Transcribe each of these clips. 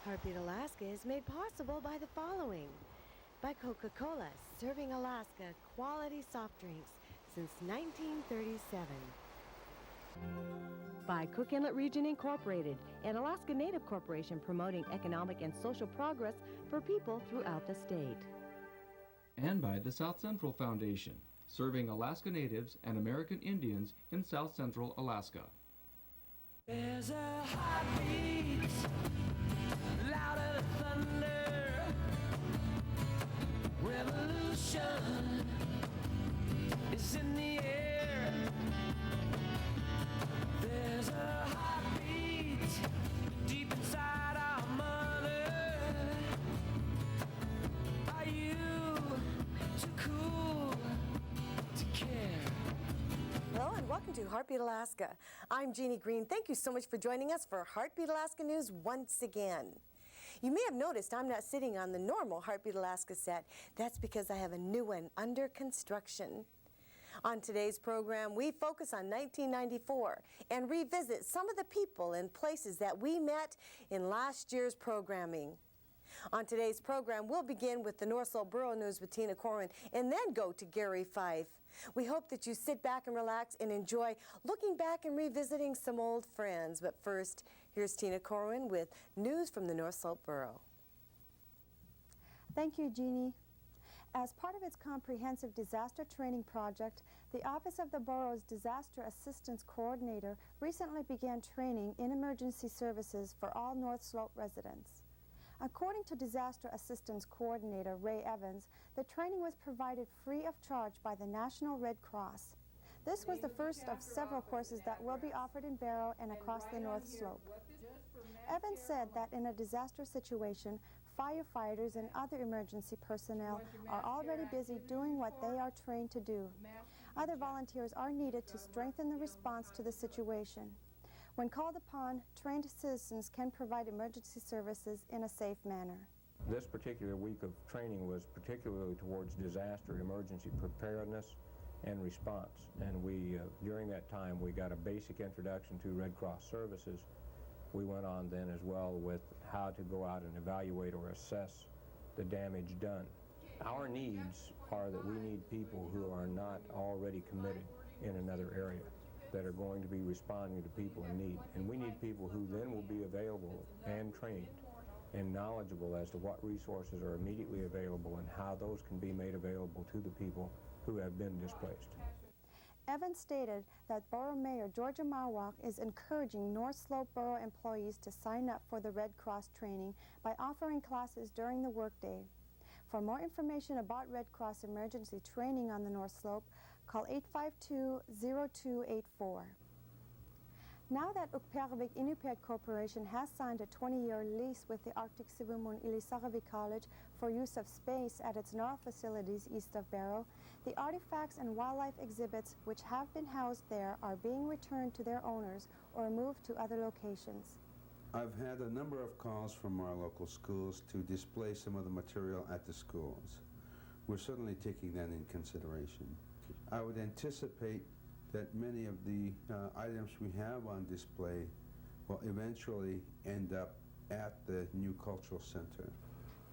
Heartbeat Alaska is made possible by the following. By Coca-Cola, serving Alaska quality soft drinks since 1937. By Cook Inlet Region Incorporated, an Alaska Native corporation promoting economic and social progress for people throughout the state. And by the South Central Foundation, serving Alaska Natives and American Indians in South Central Alaska. There's a heartbeat, louder than thunder. Revolution is in the air. There's a heartbeat deep inside our mother. Are you too cool to care? Hello and welcome to Heartbeat Alaska. I'm Jeannie Green. Thank you so much for joining us for Heartbeat Alaska News once again. You may have noticed I'm not sitting on the normal Heartbeat Alaska set. That's because I have a new one under construction. On today's program, we focus on 1994 and revisit some of the people and places that we met in last year's programming. On today's program, we'll begin with the North Slope Borough News with Tina Corwin and then go to Gary Fife. We hope that you sit back and relax and enjoy looking back and revisiting some old friends. But first, here's Tina Corwin with news from the North Slope Borough. Thank you, Jeannie. As part of its comprehensive disaster training project, the Office of the Borough's Disaster Assistance Coordinator recently began training in emergency services for all North Slope residents. According to Disaster Assistance Coordinator Ray Evans, the training was provided free of charge by the National Red Cross. This was the first of several courses that will be offered in Borough and across the North Slope. Evans said that in a disaster situation, firefighters and other emergency personnel are already busy doing what they are trained to do. Other volunteers are needed to strengthen the response to the situation. When called upon, trained citizens can provide emergency services in a safe manner. This particular week of training was particularly towards disaster emergency preparedness and response. And during that time, we got a basic introduction to Red Cross services. We went on then as well with how to go out and evaluate or assess the damage done. Our needs are that we need people who are not already committed in another area, that are going to be responding to people in need. And we need people who then will be available and trained and knowledgeable as to what resources are immediately available and how those can be made available to the people who have been displaced. Evans stated that Borough Mayor Georgia Mawak is encouraging North Slope Borough employees to sign up for the Red Cross training by offering classes during the workday. For more information about Red Cross emergency training on the North Slope, call 852-0284. Now that Brevig Inupiat Corporation has signed a 20-year lease with the Arctic Sivumon Ilisagavi College for use of space at its north facilities east of Borough, the artifacts and wildlife exhibits which have been housed there are being returned to their owners or moved to other locations. I've had a number of calls from our local schools to display some of the material at the schools. We're certainly taking that in consideration. I would anticipate that many of the items we have on display will eventually end up at the new cultural center.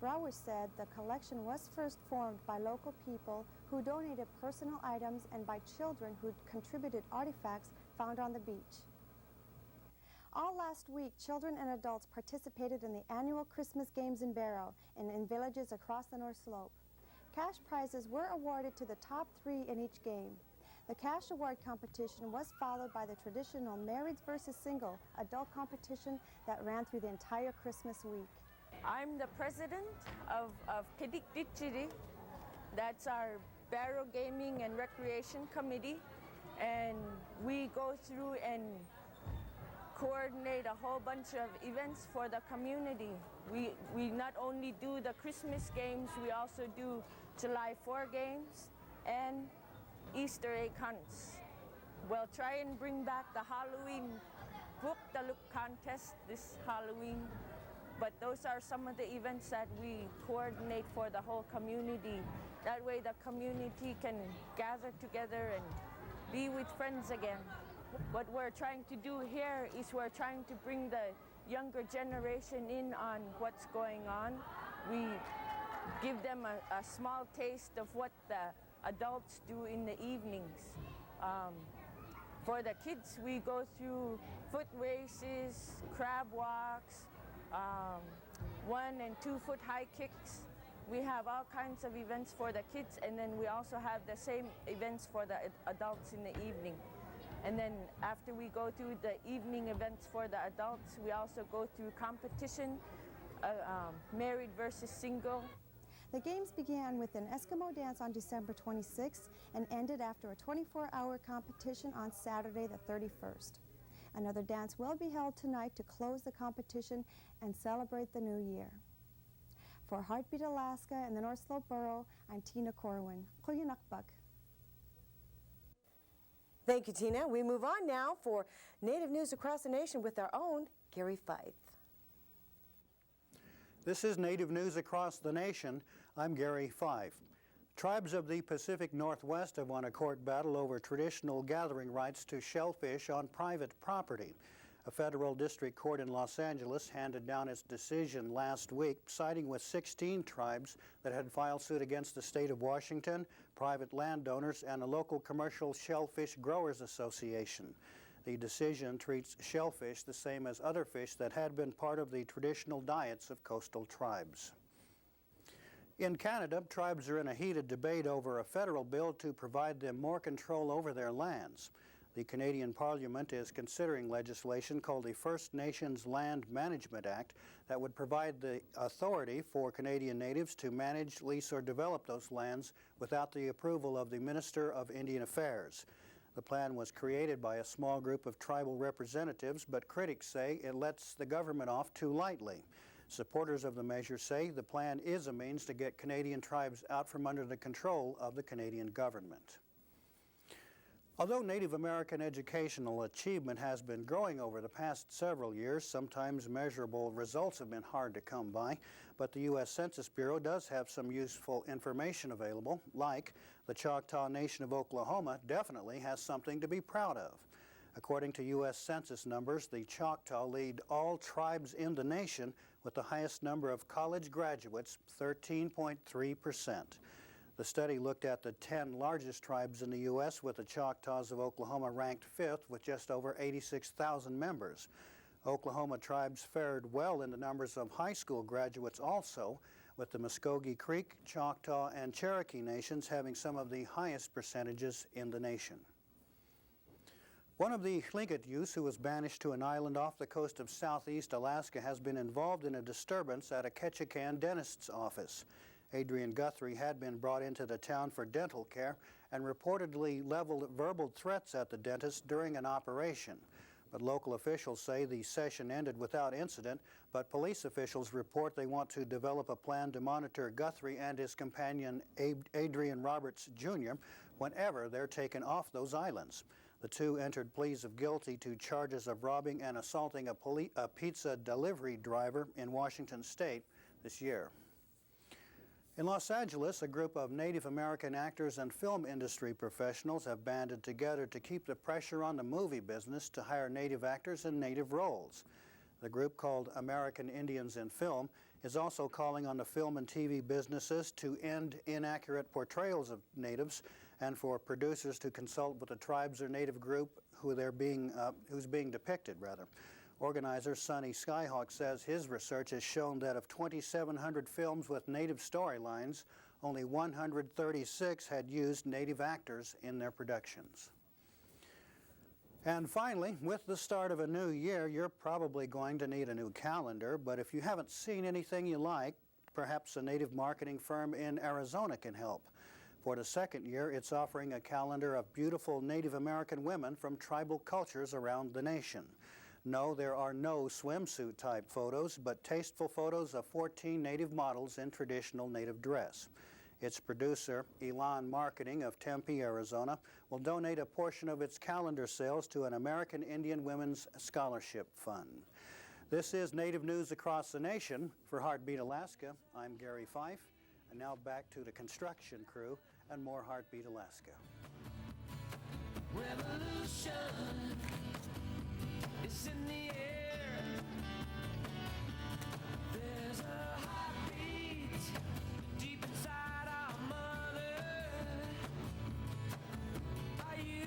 Brower said the collection was first formed by local people who donated personal items and by children who contributed artifacts found on the beach. All last week, children and adults participated in the annual Christmas games in Borough and in villages across the North Slope. Cash prizes were awarded to the top 3 in each game. The cash award competition was followed by the traditional married versus single adult competition that ran through the entire Christmas week. I'm the president of Pidikdichiri. That's our Borough Gaming and Recreation Committee, and we go through and coordinate a whole bunch of events for the community. We not only do the Christmas games, we also do July 4 games and Easter egg hunts. We'll try and bring back the Halloween book the look contest this Halloween, but those are some of the events that we coordinate for the whole community. That way the community can gather together and be with friends again. What we're trying to do here is we're trying to bring the younger generation in on what's going on. We give them a small taste of what the adults do in the evenings. For the kids, we go through foot races, crab walks, 1 and 2 foot high kicks. We have all kinds of events for the kids, and then we also have the same events for the adults in the evening. And then after we go through the evening events for the adults, we also go through competition, married versus single. The games began with an Eskimo dance on December 26th and ended after a 24-hour competition on Saturday the 31st. Another dance will be held tonight to close the competition and celebrate the new year. For Heartbeat Alaska and the North Slope Borough, I'm Tina Corwin. Tununak. Thank you, Tina. We move on now for Native News Across the Nation with our own Gary Fife. This is Native News Across the Nation. I'm Gary Fife. Tribes of the Pacific Northwest have won a court battle over traditional gathering rights to shellfish on private property. A federal district court in Los Angeles handed down its decision last week, siding with 16 tribes that had filed suit against the state of Washington, private landowners, and a local commercial shellfish growers association. The decision treats shellfish the same as other fish that had been part of the traditional diets of coastal tribes. In Canada, tribes are in a heated debate over a federal bill to provide them more control over their lands. The Canadian Parliament is considering legislation called the First Nations Land Management Act that would provide the authority for Canadian natives to manage, lease, or develop those lands without the approval of the Minister of Indian Affairs. The plan was created by a small group of tribal representatives, but critics say it lets the government off too lightly. Supporters of the measure say the plan is a means to get Canadian tribes out from under the control of the Canadian government. Although Native American educational achievement has been growing over the past several years, sometimes measurable results have been hard to come by, but the U.S. Census Bureau does have some useful information available, like the Choctaw Nation of Oklahoma definitely has something to be proud of. According to U.S. Census numbers, the Choctaw lead all tribes in the nation with the highest number of college graduates, 13.3%. The study looked at the 10 largest tribes in the U.S., with the Choctaws of Oklahoma ranked 5th with just over 86,000 members. Oklahoma tribes fared well in the numbers of high school graduates also, with the Muskogee Creek, Choctaw, and Cherokee nations having some of the highest percentages in the nation. One of the Tlingit youths who was banished to an island off the coast of southeast Alaska has been involved in a disturbance at a Ketchikan dentist's office. Adrian Guthrie had been brought into the town for dental care and reportedly leveled verbal threats at the dentist during an operation. But local officials say the session ended without incident, but police officials report they want to develop a plan to monitor Guthrie and his companion Adrian Roberts Jr. whenever they're taken off those islands. The two entered pleas of guilty to charges of robbing and assaulting a pizza delivery driver in Washington State this year. In Los Angeles, a group of Native American actors and film industry professionals have banded together to keep the pressure on the movie business to hire Native actors in Native roles. The group, called American Indians in Film, is also calling on the film and TV businesses to end inaccurate portrayals of Natives and for producers to consult with the tribes or Native group who's being depicted. Organizer Sonny Skyhawk says his research has shown that of 2,700 films with Native storylines, only 136 had used Native actors in their productions. And finally, with the start of a new year, you're probably going to need a new calendar, but if you haven't seen anything you like, perhaps a Native marketing firm in Arizona can help. For the second year, it's offering a calendar of beautiful Native American women from tribal cultures around the nation. No, there are no swimsuit-type photos, but tasteful photos of 14 Native models in traditional Native dress. Its producer, Elan Marketing of Tempe, Arizona, will donate a portion of its calendar sales to an American Indian Women's Scholarship Fund. This is Native News Across the Nation. For Heartbeat Alaska, I'm Gary Fife. And now back to the construction crew and more Heartbeat Alaska. Revolution is in the air. There's a heartbeat deep inside our mother. Are you?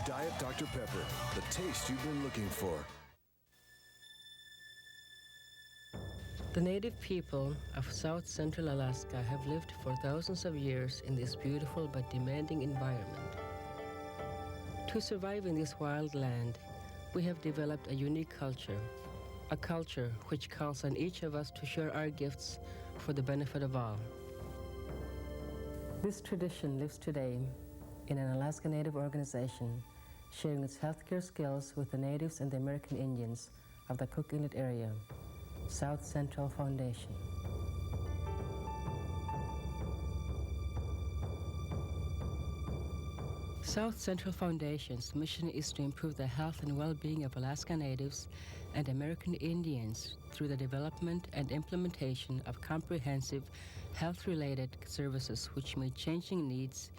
Diet Dr. Pepper, the taste you've been looking for. The native people of South Central Alaska have lived for thousands of years in this beautiful but demanding environment. To survive in this wild land, we have developed a unique culture, a culture which calls on each of us to share our gifts for the benefit of all. This tradition lives today in an Alaska Native organization, sharing its healthcare skills with the natives and the American Indians of the Cook Inlet area, South Central Foundation. South Central Foundation's mission is to improve the health and well-being of Alaska Natives and American Indians through the development and implementation of comprehensive health-related services which meet changing needs,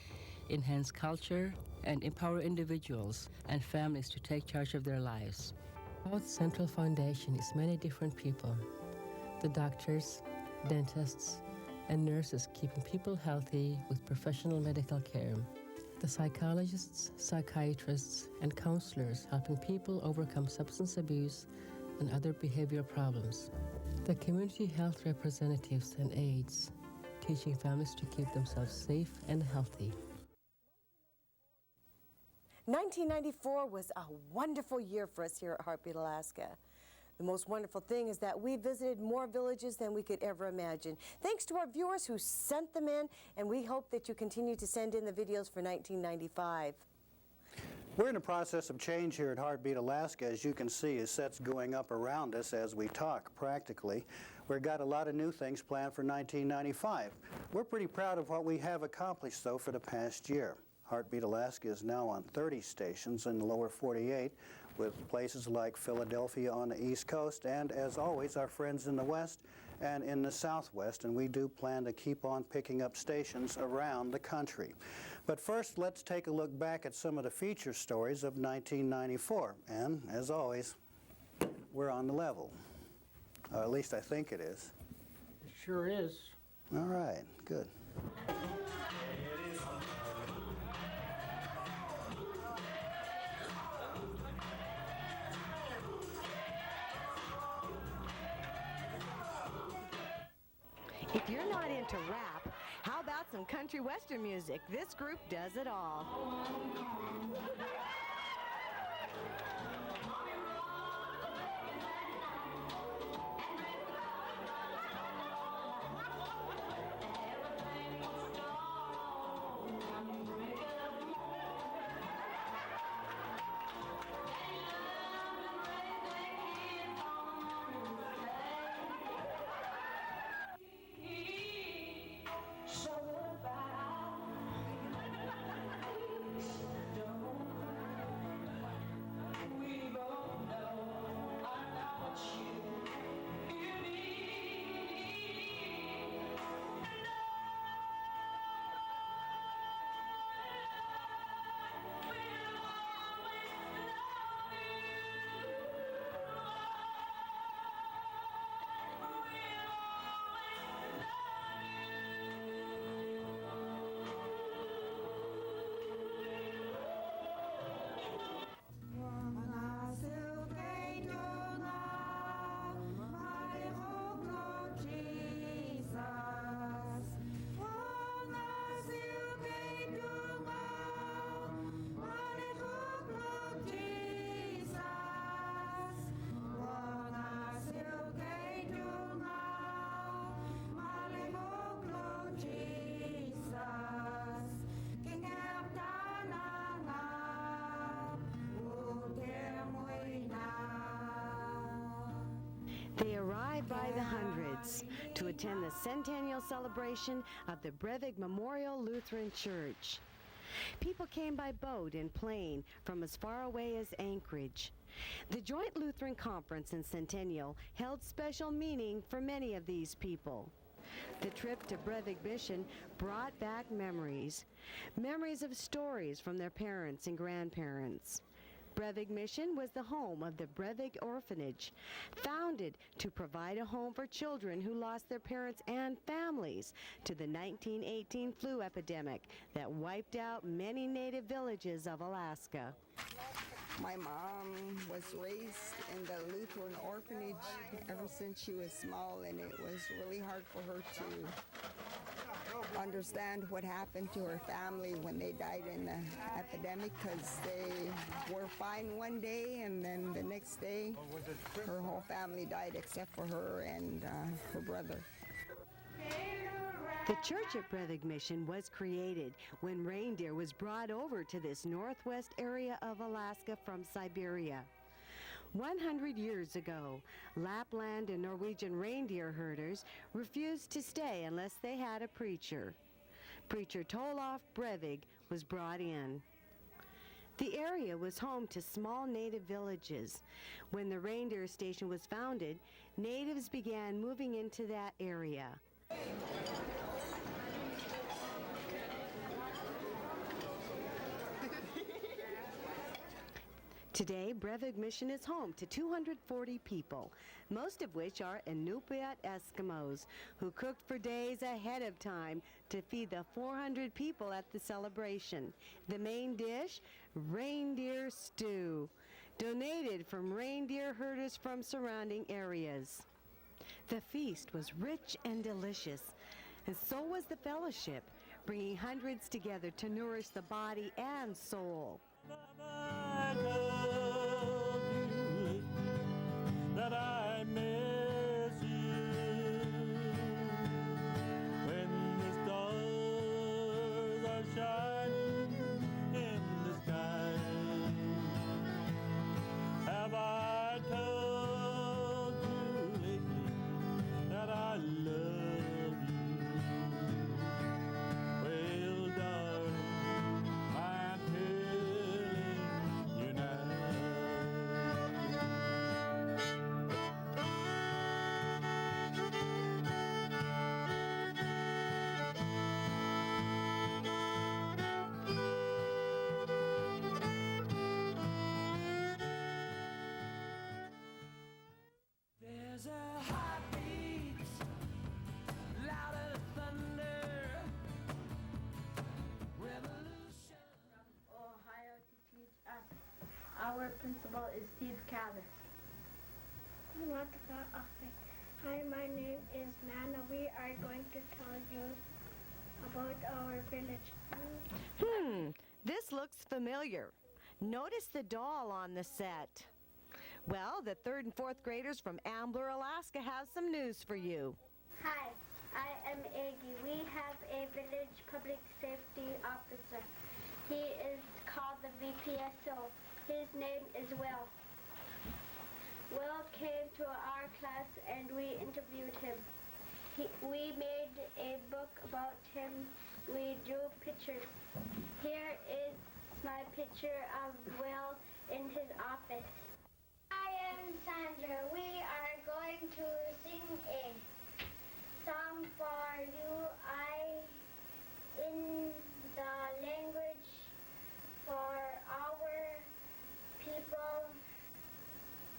enhance culture, and empower individuals and families to take charge of their lives. South Central Foundation is many different people. The doctors, dentists, and nurses keeping people healthy with professional medical care. The psychologists, psychiatrists, and counselors helping people overcome substance abuse and other behavioral problems. The community health representatives and aides, teaching families to keep themselves safe and healthy. 1994 was a wonderful year for us here at Heartbeat Alaska. The most wonderful thing is that we visited more villages than we could ever imagine. Thanks to our viewers who sent them in, and we hope that you continue to send in the videos for 1995. We're in the process of change here at Heartbeat Alaska. As you can see, a set's going up around us as we talk, practically. We've got a lot of new things planned for 1995. We're pretty proud of what we have accomplished, though, for the past year. Heartbeat Alaska is now on 30 stations in the lower 48, with places like Philadelphia on the East Coast, and as always, our friends in the West and in the Southwest, and we do plan to keep on picking up stations around the country. But first, let's take a look back at some of the feature stories of 1994, and as always, we're on the level. At least I think it is. It sure is. All right, good. If you're not into rap, how about some country western music? This group does it all. They arrived by the hundreds to attend the Centennial celebration of the Brevig Memorial Lutheran Church. People came by boat and plane from as far away as Anchorage. The Joint Lutheran Conference in Centennial held special meaning for many of these people. The trip to Brevig Mission brought back memories of stories from their parents and grandparents. Brevig Mission was the home of the Brevig Orphanage, founded to provide a home for children who lost their parents and families to the 1918 flu epidemic that wiped out many native villages of Alaska. My mom was raised in the Lutheran orphanage ever since she was small, and it was really hard for her to understand what happened to her family when they died in the epidemic, because they were fine one day and then the next day her whole family died except for her and her brother. The church at Brevig Mission was created when reindeer was brought over to this northwest area of Alaska from Siberia. 100 years ago, Lapland and Norwegian reindeer herders refused to stay unless they had a preacher. Preacher Tolof Brevig was brought in. The area was home to small native villages. When the reindeer station was founded, natives began moving into that area. Today, Brevig Mission is home to 240 people, most of which are Inupiat Eskimos, who cooked for days ahead of time to feed the 400 people at the celebration. The main dish, reindeer stew, donated from reindeer herders from surrounding areas. The feast was rich and delicious, and so was the fellowship, bringing hundreds together to nourish the body and soul. That I miss you when the stars are shining in the sky. Have I told you lately that I love you? Well, darling, I'm telling you now. There's a heartbeat, louder thunder, revolution. Ohio to teach us. Our principal is Steve Callis. Hi, my name is Nana. We are going to tell you about our village. This looks familiar. Notice the doll on the set. Well, the 3rd and 4th graders from Ambler, Alaska have some news for you. Hi, I am Aggie. We have a village public safety officer. He is called the VPSO. His name is Will. Will came to our class and we interviewed him. We made a book about him. We drew pictures. Here is my picture of Will in his office. I am Sandra. We are going to sing a song for you. In the language for our people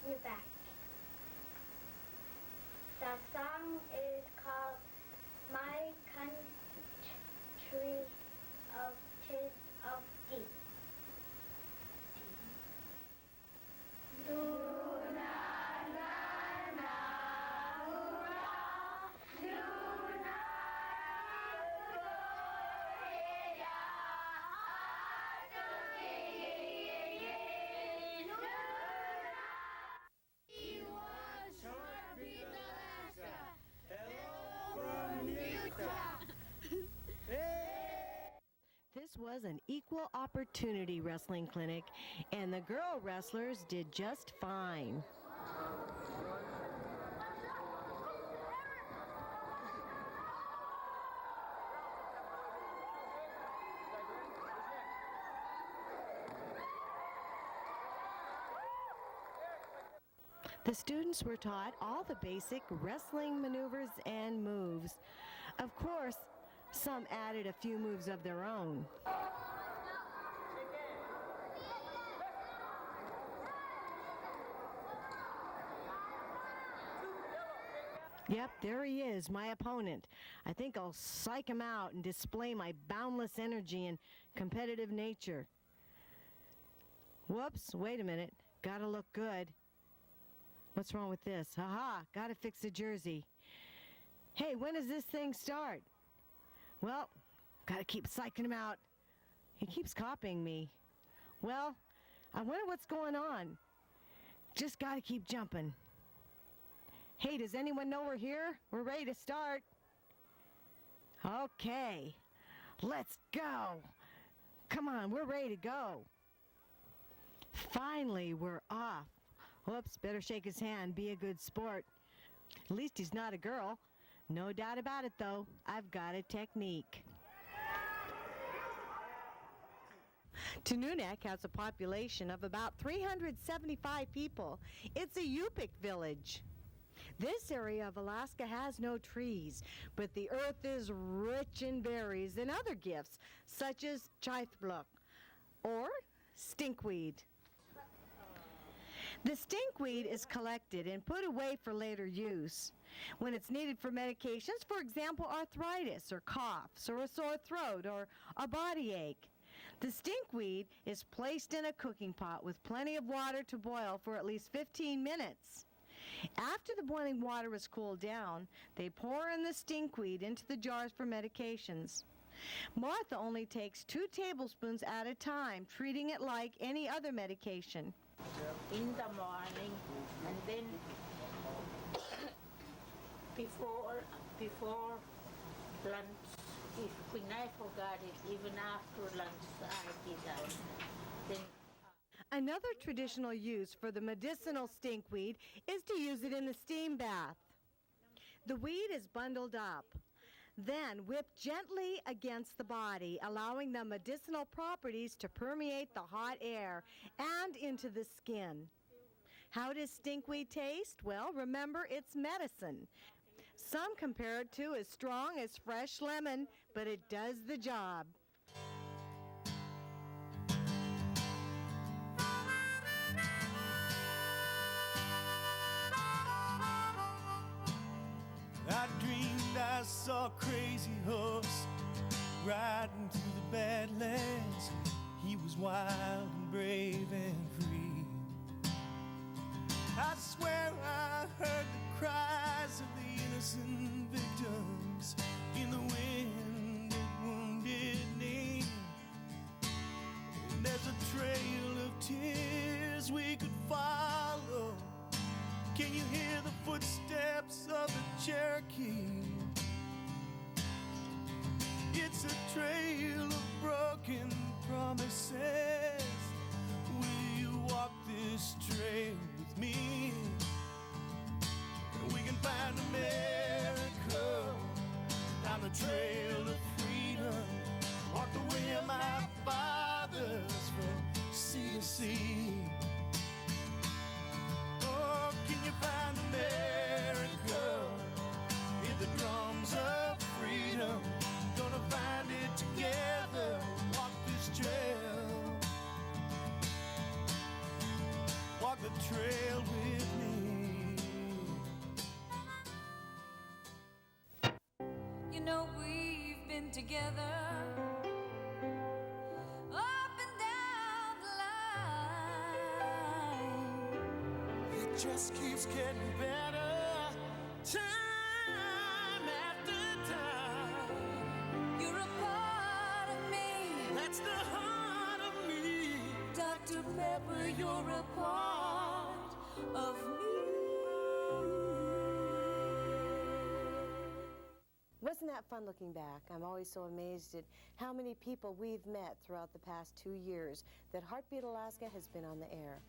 in the back. The song is called My Country of Tis of Thee. This was an equal opportunity wrestling clinic, and the girl wrestlers did just fine. The students were taught all the basic wrestling maneuvers and moves. Of course, some added a few moves of their own. Yep, there he is, my opponent. I think I'll psych him out and display my boundless energy and competitive nature. Whoops, wait a minute. Gotta look good. What's wrong with this? Haha, gotta fix the jersey. Hey, when does this thing start? Well, gotta keep psyching him out. He keeps copying me. Well, I wonder what's going on. Just gotta keep jumping. Hey, does anyone know we're here? We're ready to start. Okay, let's go. Come on, we're ready to go. Finally, we're off. Whoops, better shake his hand, be a good sport. At least he's not a girl. No doubt about it, though. I've got a technique. Tununak has a population of about 375 people. It's a Yupik village. This area of Alaska has no trees, but the earth is rich in berries and other gifts, such as chithbluk, or stinkweed. The stinkweed is collected and put away for later use. When it's needed for medications, for example, arthritis or coughs or a sore throat or a body ache. The stinkweed is placed in a cooking pot with plenty of water to boil for at least 15 minutes. After the boiling water is cooled down, they pour in the stinkweed into the jars for medications. Martha only takes 2 tablespoons at a time, treating it like any other medication. In the morning, and then before lunch, when I forgot it, even after lunch I did that. Then another traditional use for the medicinal stinkweed is to use it in the steam bath. The weed is bundled up, then whipped gently against the body, allowing the medicinal properties to permeate the hot air and into the skin. How does stinkweed taste? Well, remember, it's medicine. Some compare it to as strong as fresh lemon, but it does the job. I dreamed I saw a crazy horse riding through the Badlands. He was wild and brave and free. I swear I heard the cries of the innocent victims in the wind and wounded knee. And there's a trail of tears we could follow. Can you hear the footsteps of the Cherokee? It's a trail of broken promises. Will you walk this trail with me? We can find America down the trail of freedom. Walk the way of my fathers from sea to sea. Can you find America in the drums of freedom? Gonna find it together, walk this trail. Walk the trail with me. You know we've been together up and down the line. It just keeps getting better, time after time. You're a part of me. That's the heart of me. Dr. Pepper, you're a part of me. Wasn't that fun looking back? I'm always so amazed at how many people we've met throughout the past 2 years that Heartbeat Alaska has been on the air.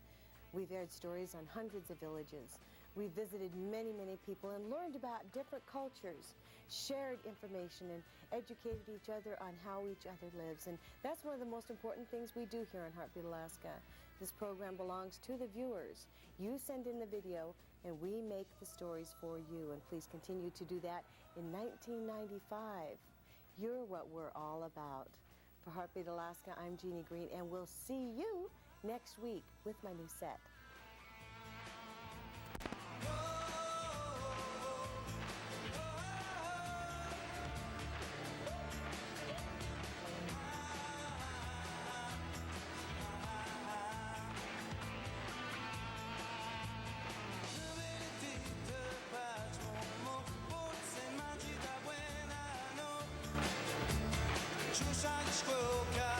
We've aired stories on hundreds of villages. We visited many, many people and learned about different cultures, shared information, and educated each other on how each other lives. And that's one of the most important things we do here in Heartbeat, Alaska. This program belongs to the viewers. You send in the video, and we make the stories for you. And please continue to do that in 1995. You're what we're all about. For Heartbeat, Alaska, I'm Jeannie Green, and we'll see you next week with my new set. Ciuscia di squocca